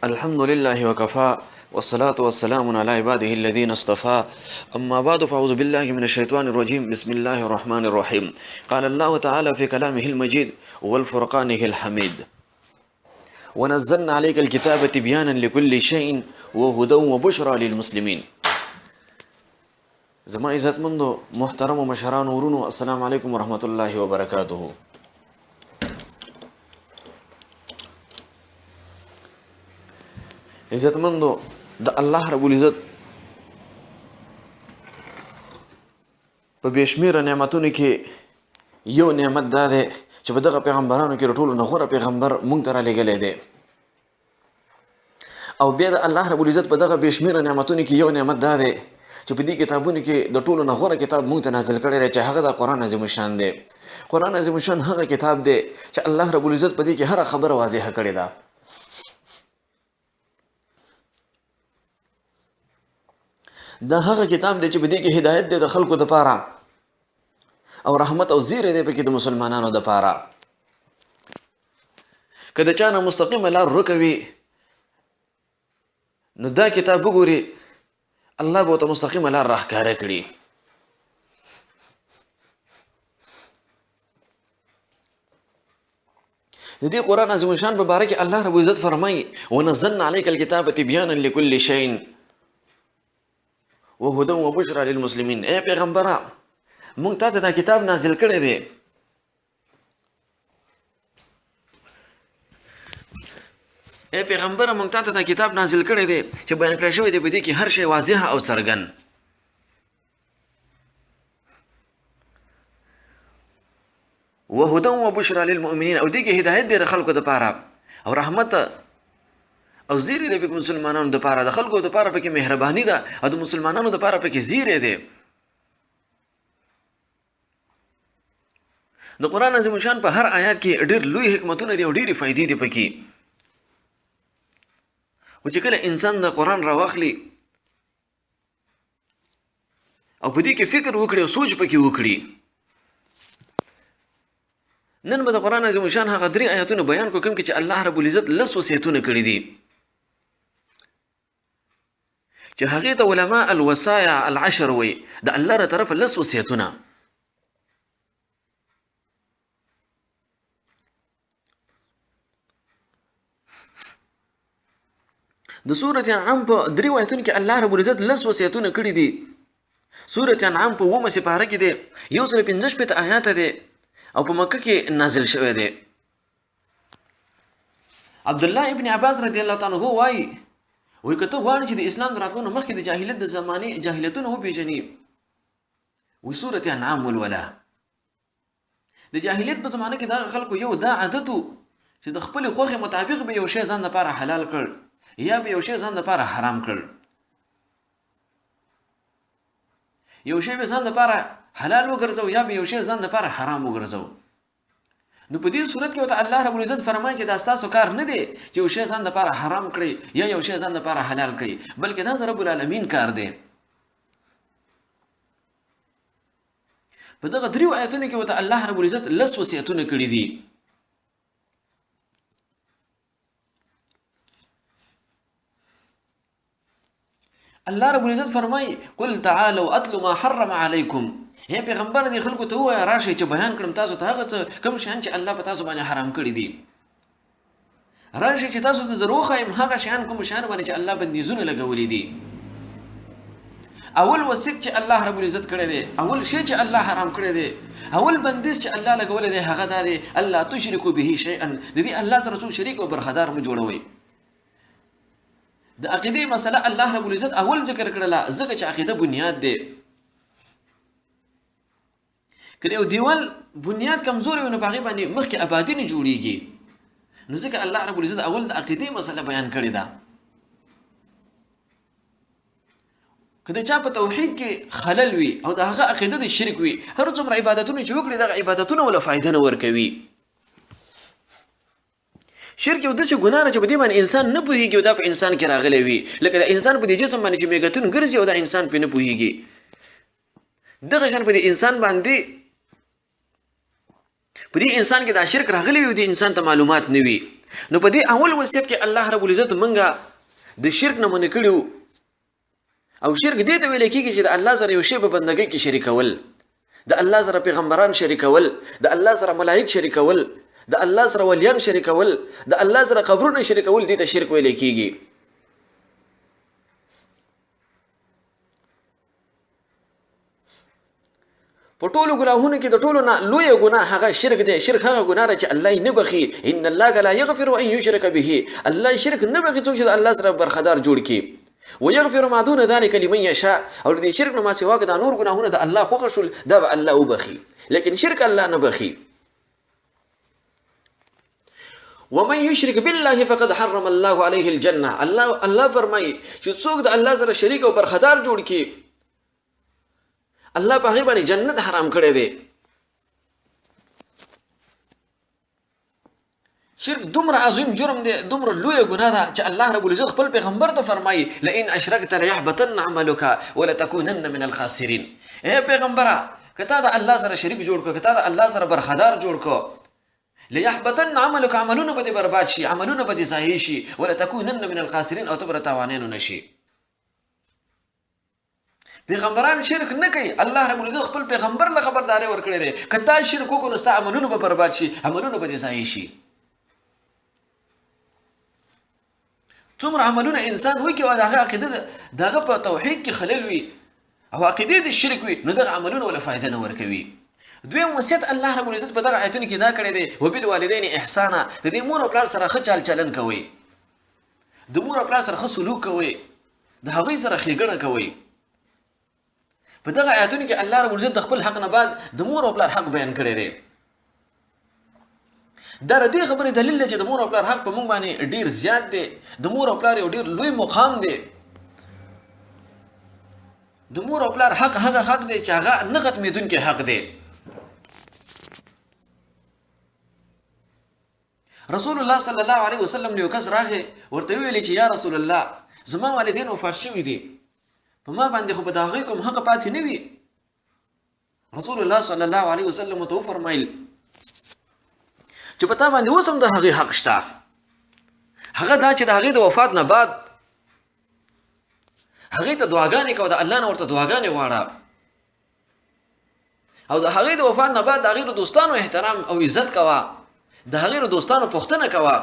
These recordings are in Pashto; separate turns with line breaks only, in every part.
الحمد لله وكفى والصلاة والسلام على عباده الذين اصطفى أما بعد فأعوذ بالله من الشيطان الرجيم بسم الله الرحمن الرحيم قال الله تعالى في كلامه المجيد والفرقانه الحميد ونزلنا عليك الكتاب تبيانا لكل شيء وهدى وبشرى للمسلمين. زما عزت مندو محترم ومشهران ورونو السلام عليكم ورحمة الله وبركاته. عزت مندو د الله رب العزت په بشمیر نعمتونو کې یو نعمت دا دی چې په دغه پیغمبرانو کې ټولو نه غوره پیغمبر مونږ ته رالیږلی دی، او بیا د الله رب العزت په دغه بشمیر نعمتونو کې یو نعمت دا دی چې په دې کتابونو کې د ټولو نه غوره کتاب مونږ ته نازل کړی دی چې هغه د قرآن عظیم الشان دی. قرآن عظیم الشان هغه کتاب دی چې الله رب العزت په دې کې هره خبره واضحه کړې ده. دا هغه کتاب دی چې په دې کې هدایت دی د خلکو دپاره او رحمت او زیری دی پکې د مسلمانانو دپاره. که د چا نه مستقیمه لار ورکوي نو دا کتاب وګوري الله به ورته مستقیمه لار راښکاره کړي. د دې قرآن عظیم الشان په باره کې الله رب العزت فرمایي ونزلنا علیک الکتاب تبیانا لکل شیء وهدى وبشرى للمسلمين. اے پیغمبره مونږ ته دا کتاب نازل کړی دی، اے پیغمبره مونږ ته دا کتاب نازل کړی دی چې بیان کړی شوی دی په دې کې هر شی واضح او څرګند. وهدى وبشرى للمؤمنين او دې کې هدایت دی د خلکو دپاره او رحمت او زیری دی پکې مسلمانانو دپاره، د خلکو دپاره پکې مهرباني ده او د مسلمانانو دپاره پکې زیری دی. د قرآن عظیم الشان په هر آیات کې ډېر لوی حکمتونه دي او ډېرې فایدې دي پکې. او چې کله انسان د قرآن راواخلي او په دې کې فکر وکړي او سوچ پکې وکړي. نن به د قرآن عظیم الشان هغه 3 آیاتونه بیان کوم کې چې الله رب العزت 10 وصیتونه کړي دي چې هغې ته علماء الوصایا العشر وایي. د الله له طرفه 10 وصیتونه. د سورة انعام په 3 آیتونو کې الله رب العزت 10 وصیتونه کړي دي. سورة انعام په 9 سپاره کې دی، 155 آیات دی او په مکه کې نازل شوی دی. عبد الله ابن عباس رضی الله تعالی عنہ وایي که ته غواړې چې د اسلام د راتلو نه مخکې د جاهلیت د زمانې جاهلیتونه وپېژنې وایي سورة انعام ولوله. د جاهلیت په زمانه کې دغه خلکو یو دا عادت و چې د خپلې خوښې مطابق به یو شی ځان دپاره حلال کړ یا به یو شی ځان دپاره حرام کړ. یو شی به ځان دپاره حلال وګرځو یا به یو شی ځان دپاره حرام وګرځو. نو په دې صورت کې ورته الله رب العزت فرمایي چې دا ستاسو کار نه دی چې یو شی ځان دپاره حرام کړئ یا یو شی ځان دپاره حلال کړئ، بلکې دا د رب العالمین کار دی. په دغه 3 آیتونو کې ورته الله رب العزت 10 وصیتونه کړي دي. الله رب العزت فرمایي قل تعالوا اتلوا ما حرم عليكم. هي پیغمبر دي خلکو ته ووایه راشئ چې بیان کړم تاسو ته هغه څه کوم شیان چې الله په تاسو باندې حرام کړي دي. راشئ چې تاسو ته در وښایم هغه شیان کوم شیان باندې چې الله بندیزونه لګولي دي. اول وصیت چې الله رب العزت کړی دی، اول شی چې الله حرام کړی دی، اول بندیز چې الله لګولی دی هغه دا دی الله تشرکو به شیئا. د دې الله سره څوک شریک او برخدار مه جوړوئ. د عقیدې مسله الله رب العزت اول ذکر کړله ځکه چې عقیده بنیاد دی. که یو دیوال بنیاد کمزوري وي نو په هغې باندې مخکې آبادي نه جوړېږي. نو ځکه الله رب العزت اول د عقیدې مسله بیان کړې ده. که د چا په توحید کې خلل وي او د هغه عقیده د شرک وي، هر څومره عبادتونه چې وکړي دغه عبادتونه وله فایده نه ورکوي. شرک یو داسې ګناه ده چې په دې باندې انسان نه پوهېږي او دا په انسان کې راغلی وي، لکه د انسان په دې جسم باندې چې میږتون ګرځي او دا انسان پرې نه پوهېږي. دغه شان په دې انسان باندې په دې انسان کې دا شرک راغلی وي او دې انسان ته معلومات نه وي. نو په دې اول وصیت کې الله رب العزت منګه د شرک نه منع کړو او شرک دې ته ویل کېږي چې د الله سره یو شی په بندګۍ کې شریکول د الله سره پیغمبران شریکول د الله سره ملائک شریکول د الله سره ولیان شریکول د الله سره قبرونه شریکول دې ته شرک ویل کېږي په ټولو ګناهونو کې د ټولو نه لوی ګناه هغه شرک دی شرک هغه ګناه چې الله یې نه بخي ان الله لا یغفر ان یشرک به الله شرک نه بخي څوک چې د الله سره برخدار جوړ کړي ويغفر ما دون ذلك لمن يشاء او دې شرک نه ما سوا د نور ګناهونه د الله خوښ شول دا به الله وبخي لیکن شرک الله نه بخي ومن يشرك بالله فقد حرم الله عليه الجنه الله فرمایي چې څوک د الله سره شریک او برخدار جوړ کړي الله په هغه باندې جنت حرام کړی دی شرک دومره عظیم جرم دی دومره لوی ګناه ده چې الله رب العزت خپل پیغمبر ته فرمایي لئن اشركت ليحبطن عملك ولتكونن من الخاسرين اے پیغمبره کته د الله سره شریک جوړ کو کته د الله سره برخدار جوړ کو ليحبطن عملك عملونه به برباد شي عملونه به ضایع شي ولتكونن من الخاسرين او تبر تاوانین نشي پیغمبران شرک نه کوي الله رب العزت خپل پیغمبر له خبرداري ورکړي دي کدا شرک وکړو نو ست عملونه به برباد شي عملونه به ضایع شي څومره عملونه انسان وکي او دغه عقیده دغه په توحید کې خلل وي او عقیده د شرک وي نو دغه عملونه ولا فائدہ نه ورکوي دویم وصیت الله رب العزت په دغه آیتونو کې دا کړی دی وبالوالدین احسانا د دې مور او پلار سره ښه چال چلن کوي د مور او پلار سره ښه سلوک کوي د هغوی سره ښېګڼه کوي په دغه آیاتونو کې الله رب العزت د خپل حق نه بعد د مور او پلار حق بیان کړی دی دا د دې خبرې دلیل دی چې د مور او پلار حق په موږ باندې ډیر زیات دی د مور او پلار یو ډیر لوی مقام دی د مور او پلار حق هغه حق دی چې هغه نه ختمېدونکی حق دی رسول الله صلی الله علیه وسلم یو کس راغی ورته ویلي چې یا رسول الله زما والدین وفات شوي دي په ما باندې خو په داغې کوم حق پاتې نه وي رسول الله صلی الله علیه وسلم ته وفرمایل چې په تا باندې اوس هم د هغې حق شته هغه دا چې د هغې د وفات نه بعد هغې ته دعاګانې کوه د الله نه ورته دعاګانې غواړه او د هغې د وفات نه بعد د هغې د دوستانو احترام او عزت کوه د هغې د دوستانو پوښتنه کوه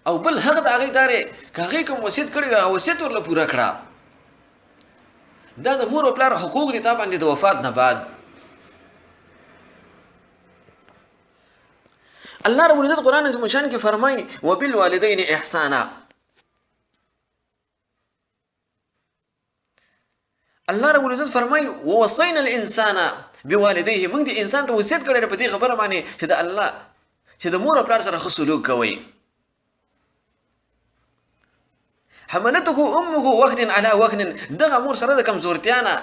او بل هغه د هغې دارې که هغې کوم وصیت کړی وي هغه وصیت ورله پوره کړه دا د مور او پلار حقوق دي تا باندې د وفات نه بعد الله رب العزت قرآن عظیم الشان کې فرمایي وبالوالدین احسانا الله رب العزت فرمایي ووصینا الانسان بوالديه موږ د انسان ته وصیت کړی په دې خبره باندې چې د الله چې د مور او پلار سره ښه سلوک کوئ حملته امه وهن على وهن دغه مور سره د کمزورتیا نه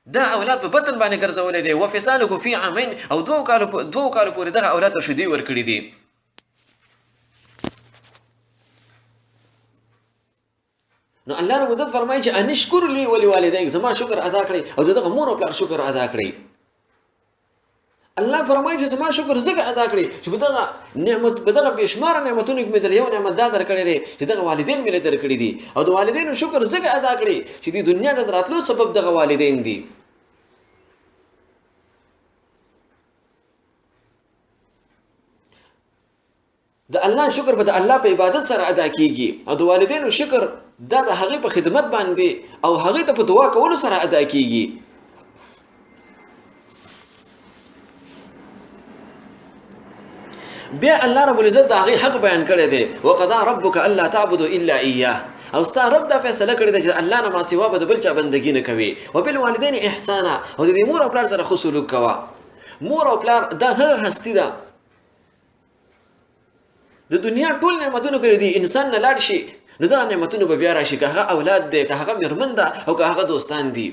دا اولاد په بطن باندې ګرځولې دي وفصاله فی عامین او دوه کال پورې دغه اولاد ته شدي ورکړي دي نو الله رب العزت فرمایي چې انشکر لی ولوالدیک زما شکر ادا کړئ او دغه مور او پلار شکر ادا کړئ الله فرمایي چې زما شکر زګه ادا کړئ چې بدغه نعمت بدغه بشمار نعمتونو کې مې در یو نعمت دا درکړی دی چې دغه والدین مې درکړي دي او د والدینو شکر زګه ادا کړئ چې د دنیا ته راتلو سبب دغه والدین دي د الله شکر به د الله په عبادت سره ادا کیږي او د والدینو شکر دا د هغې په خدمت باندې او هغې ته په دعا کولو سره ادا کیږي بیا الله رب العزت د هغې حق بیان کړی دی وقضا ربک الا تعبدوا الا ایاه او ستا رب دا فیصله کړې ده چې الله نه ما سوا به د بل چا بندګي نه کوي وبالوالدین احسانا او د دې مور او پلار سره ښه سلوک کوه مور او پلار دا هغه هستي ده د دنیا ټول نعمتونه کړي دي انسان نه لاړ شي نو دا نعمتونه به بیا راشي که هغه اولاد دی که هغه مېرمن ده او که هغه دوستان دي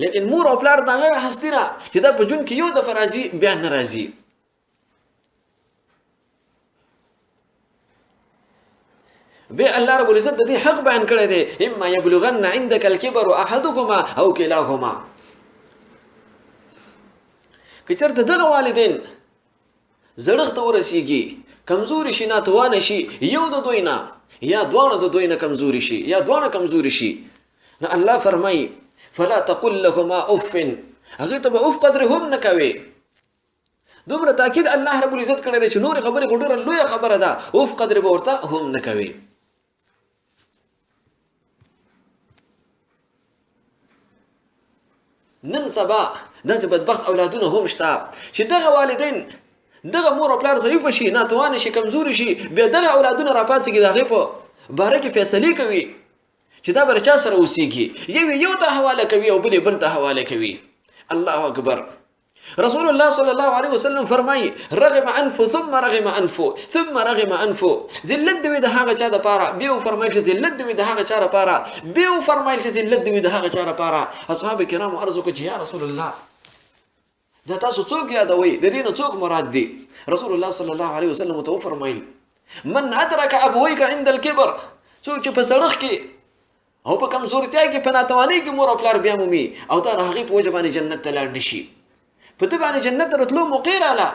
لیکن مور او پلار دا هغه هستي ده چې دا په ژوند کې یو دفعه راځي بیا نه راځي بیا الله رب العزت د دې حق بیان کړی دی اما یبلغن عندك الكبر احدهما او كلاهما که چېرته دغه والدین زړښت ته ورسیږي کمزوري شي ناتوانه شي یو د دوی نه یا دواړه د دوی نه کمزوري شي یا دواړه کمزوري شي نو الله فرمایي فلا تقل لهما اف هغې ته به اف قدر هم نه کوي دومره تاکید الله رب العزت کړی دی چې نورې خبرې خو ډېره لویه خبره ده اف قدر به ورته هم نه کوي نن سبا داسې بدبخت اولادونه هم شته چې دغه والدین دغه مور او پلار ضعیفه شي ناتوانه شي کمزوري شي بیا دغه اولادونه راپاڅېږي د هغې په باره کې فیصلې کوي چې دا به له چا سره اوسېږي یو ته حواله کوي او بل ته حواله کوي الله اکبر رسول الله صلی الله علیه وسلم فرمایي رغم انفو ثم رغم انفو ثم رغم انفو ذلت دوی د هغه چا دپاره بیا وفرمایل چې ذلت دوی د هغه چا دپاره بیا وفرمایل چې ذلت دوی د هغه چا دپاره اصحاب کرامو عرض وکړو چې یا رسول الله دا تاسو څوک یادوئ د دې نه څوک مراد دي رسول الله صلی الله علیه وسلم ورته وفرمایل من ادرک ابویک عند الکبر څوک چې په سړښت کې او په کمزورتیا کې په ناتوانۍ کې مور او پلار بیا مومي او دا د هغې په وجه باندې جنت ته لاړ نه شي په ده باندې جنت ته راتلو موقع راغله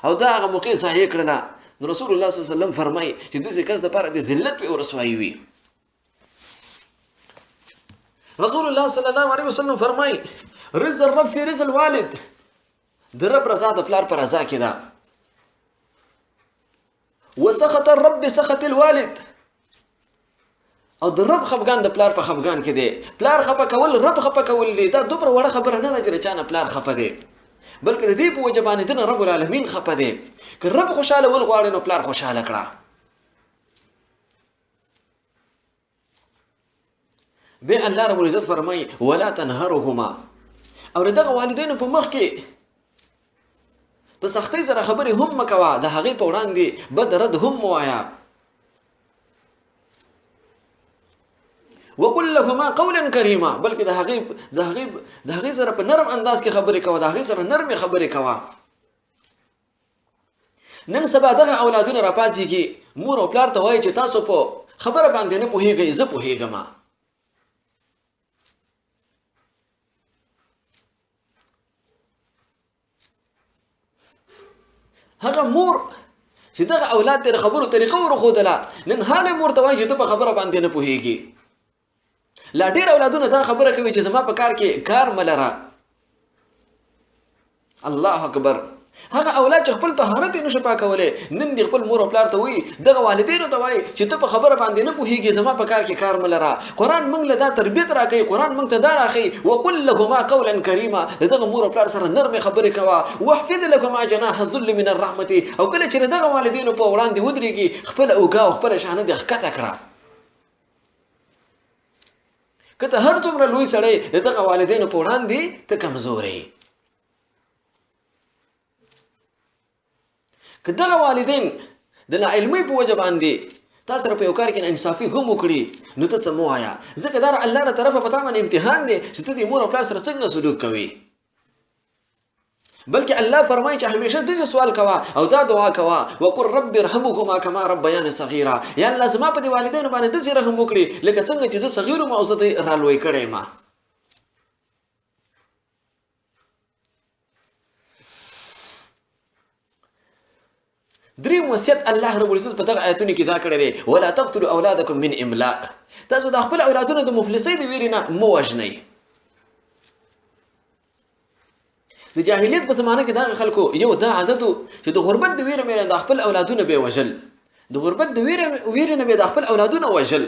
او دا هغه موقع ضایع کړله نو رسول الله صلی الله علیه وسلم فرمایي چې داسې کس دپاره د ذلت وي او رسوایي وي رسول الله صلی الله علیه وسلم فرمایي رضا الرب فی رضا الوالد د رب رضا د پلار پر رضا کې ده وسخط الرب بسخط الوالد او د رب خفګان د پلار په خفګان کې دی پلار خفه کول رب خفه کول دی دا دومره وړه خبره نه ده چې د چا نه پلار خفه دی بلکې د دې په وجه باندې دنه رب العالمین خفه دی که رب خوشحاله ول غواړي نو پلار خوشحاله کړه بیا الله رب العزت فرمایي ولا تنهرهما او دغه والدینو په مخ کې په سختۍ سره خبرې هم مه کوه د هغې په وړاندې بد رد هم مه وایه وقل لهما قولا کریما بلکې د هغې سره په نرم انداز کې خبرې کوه د هغې سره نرمې خبرې کوه نن سبا دغه اولادونه راپاڅېږي مور او پلار ته وایي چې تاسو په خبره باندې نه پوهېږئ زه پوهېږم هغه مور چې دغه اولاد ته د خبرو طریقه ورښودله نن هغه مور ته وایي چې ته په خبره باندې نه پوهېږي لا ډېر اولادونه دا خبره کوي چې زما په کار کې کار مه لره الله اکبر هغه اولاد چې خپل طهارت یې نشي پاکولی نن دې خپل مور او پلار ته وایي دغه والدینو ته وایي چې ته په خبره باندې نه پوهېږي زما په کار کې کار مه لره قرآن موږ له دا تربیت راکوي قرآن موږ ته دا راښیي وقل لهما قولا کریما د دغه مور او پلار سره نرمې خبرې کوه واحفظ لهما جناح الذل من الرحمة او کله چې د دغه والدینو په وړاندې ودرېږي خپله اوږه او خپله شانه دې ښکته کړه که ته هر څومره لوی سړی د دغه والدینو په وړاندې ته کمزوری که دغه والدین د ناعلمۍ په وجه باندې تا سره په یو کار کې انصافي هم وکړي نو ته څه مه وایه ځکه دا الله له طرفه په تا باندې امتحان دی چې ته د مور او پلار سره څنګه سلوک کوي بلکې الله فرمایي چې همیشه دغه سوال کوه او دا دعا کوه وقل رب ارحمهما کما ربیاني صغیرا یا الله زما په دې والدینو باندې داسې رحم وکړي لکه څنګه چې زه صغیر وم او زه دې رالوی کړی یم دریم وصیت الله رب العزت په دغه آیتونو کې دا کړی دی ولا تقتلوا اولادکم من املاق تاسو د خپل اولادونو د مفلسۍ د ویرې نه مه وژنئ د جاهلیت په زمانه کې دغه خلکو یو دا عادت و چې د غربت د ویرې نه د خپل اولادونه به وژل د غربت د ویرې نه به د خپل اولادونه وژل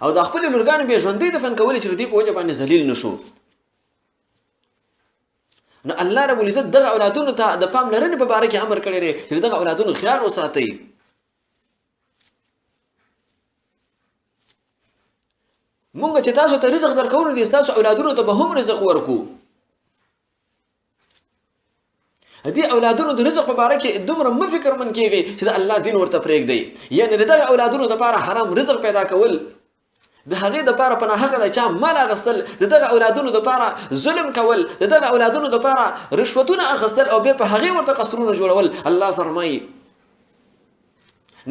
او د خپل لورګانو به ژوندۍ دفن کولې چې د دې په وجه باندې ذلیل نشو نو الله رب العزت دغه اولادونو ته د پاملرنې په باره کې امر کړی دی چې دغه اولادونو خیال وساتئ مونږ چې تاسو ته رزق درکوو نو ستاسو اولادونو ته به هم رزق ورکو دې اولادونو د رزق په باره کې دومره مه فکرمن کېږئ چې د الله دین ورته پرېږدئ یعنې د دغه اولادونو دپاره حرام رزق پیدا کول د هغې دپاره په ناحقه د چا مال اخیستل د دغه اولادونو دپاره ظلم کول د دغه اولادونو دپاره رشوتونه اخیستل او بیا په هغې ورته قصرونه جوړول الله فرمایي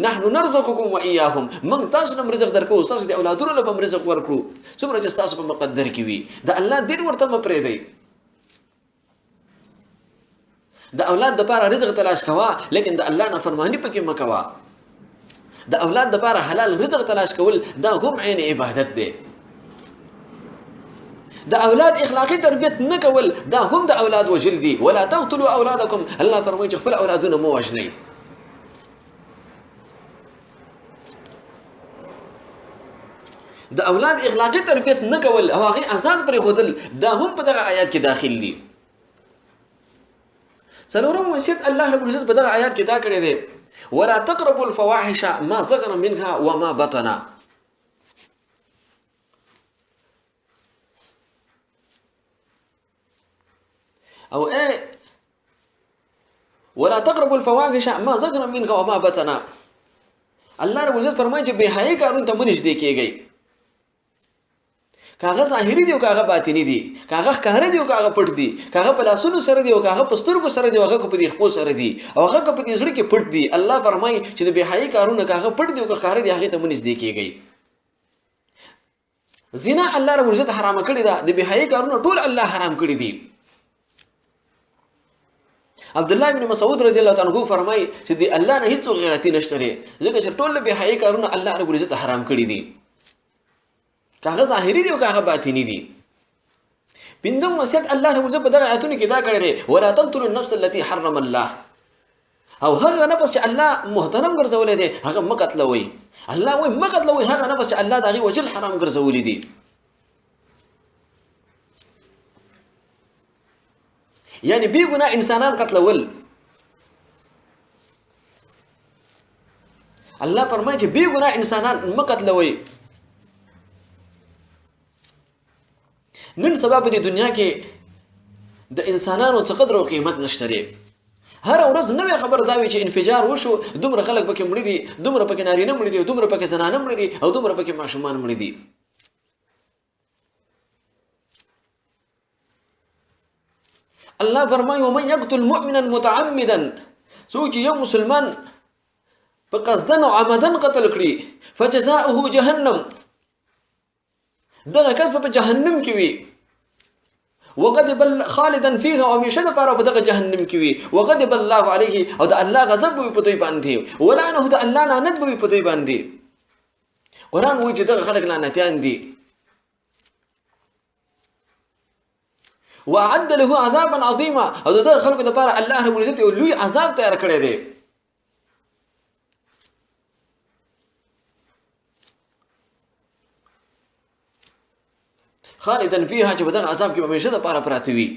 نحن نرزقكم واياهم من تاسو نم رزق درکو تاسو د اولادونو له بم رزق ورکړو څومره چې تاسو په مقدر کې وي د الله دین ورته م پرېږدئ د اولاد د لپاره رزق تلاش کوا لیکن د الله نافرمانی پکې مکوا د اولاد د لپاره حلال رزق تلاش کول دا هم عین عبادت دی د اولاد اخلاقی تربیت نه کول دا هم د اولاد وجل دي ولا تقتلوا اولادکم الله فرمایي چې خپل اولادونه مو وژنئ د اولاد اخلاقی تربیت نه کول او هغه آزاد پرې خودل دا هم په دغه آیات کې داخل دي څلورم وصیت الله رب العزت په دغه آیات کې دا کړی دی ولا تقربوا الفواحش ما ظهر منها وما بطن او ولا تقربوا الفواحش ما ظهر منها وما بطن الله رب العزت فرمایي چې به حیا کارون ته منځ دی کېږي کاغه ظاهري دی او کاغه باطنی دی کاغه ښکار دی او کاغه پټ دی کاغه په لاسونو سره دی او کاغه په سترګو سره دی او هغه په دې خپو سره دی او هغه په دې زړه کې پټ دی الله فرمایي چې د بهای کارونه کاغه پټ دی او ښکار دی هغه ته منځ دی کېږي زنا الله رب عزت حرام کړی دا د بهای کارونه ټول الله حرام کړی دي عبد الله بن مسعود رضی الله تعالی عنہ فرمایي چې دی الله نه هیڅ غیرتی نشته ځکه چې ټول بهای کارونه الله رب عزت حرام کړی دي کاغه ظاهري دی او کاغه باطنی دی پنځم وصیت الله رب عزت په دغه آیاتونو کې دا کړی دی ولا تقتلوا النفس التي حرم الله او هغه نفس چې الله محترم ګرځولې دی هغه مقتلوي الله وایي مقتلوي هغه نفس چې الله دغه وجل حرام ګرځولې دی یعنی بی ګناه انسانان قتلول الله فرمایي چې بی ګناه انسانان مقتلوي نن سبا په دنیا کې د انسانانو څه قدر او قیمت نشته لري هر ورځ نوې خبر دا وی چې انفجار وشو دومره خلک پکې مړي دي دومره پکې نارینه مړي دي دومره پکې زنانه مړي دي او دومره پکې ماشومان مړي دي الله فرمایي ومن يقتل مؤمنا متعمدا څوک یو مسلمان په قصدن او عمدن قتل کړي فجزاؤه جهنم دغه کس په جهنم کې وي وغضب خالدا فيها ومشد پر په دغه جهنم کې وي وغضب الله عليه او د الله غضب وي په دوی باندې ولعنه د الله لعنت وي په دوی باندې قران وایي چې دغه خلک لعنتيان دي وعد له عذابا عظيما او دغه خلکو لپاره الله رب العزت یو لوی عذاب تیار کړی دی خالدا فيها چې بدغه عذاب کې همیشه د پاره پراته وي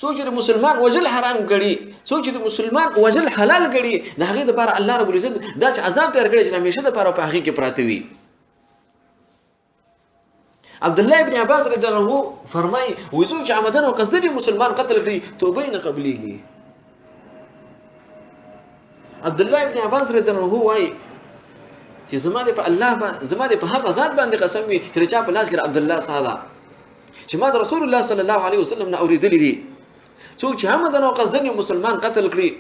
څوک چې مسلمان وجل حرام کړي څوک چې مسلمان وجل حلال کړي د هغه د پاره الله رب العزت داسې عذاب تیار کړی چې همیشه د پاره په هغه کې پراته وي عبد الله ابن عباس رضی الله عنه فرمای وځو چې عمدن او قصدن مسلمان قتل کړي توبه نه قبليږي عبد الله ابن عباس رضی الله عنه وای چې زما د په الله باندې زما د په هغه ذات باندې قسم وي چې چا په لاس کې عبد الله ساده چې ما د رسول الله صلی الله علیه وسلم نه اوریدلی دي څوک چې عمدن او قصدن مسلمان قتل کړي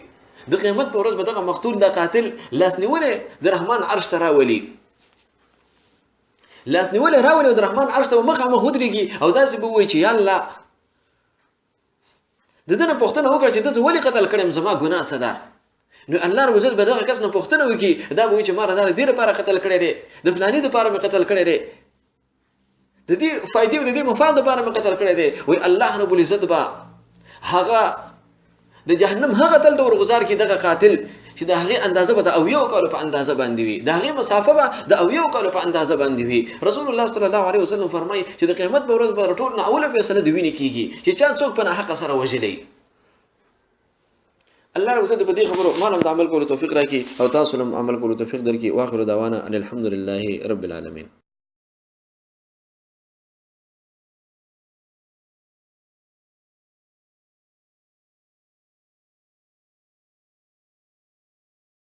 د قیامت په ورځ به دغه مقتول د قاتل لاس نیولې د رحمان عرش ته راولي لاس نیولې راولي او د رحمان عرش ته مخامخ ودرېږي او داسې به وایي چې یا الله د دنه پوښتنه وکړه چې د ولې قتل کړم زما ګناه څه ده نو الله رب عزت به دغه کس نه پوښتنه وکړي دا به وایي چې ما را دې لپاره قتل کړی دی د فلاني لپاره مې قتل کړی دی د دې فائدې او د دې مفاد لپاره مې قتل کړی دی وایي الله رب العزت به هغه د جهنم هغه تل د ورغزار کې دغه قاتل چې د هغه اندازه به د او یو کالو په اندازه باندې وي د هغه مسافه به د او یو کالو په اندازه باندې وي رسول الله صلی الله علیه وسلم فرمایي چې د قیامت په ورځ به ټول نه اوله فیصله دی ویني کیږي چې چا څوک په نه حق سره وجلي الله رب عزت په دې خبرو مالم د عمل کولو توفیق راکړي او تاسو هم عمل کولو توفیق درکړي واخر دعوانا ان الحمد لله رب العالمین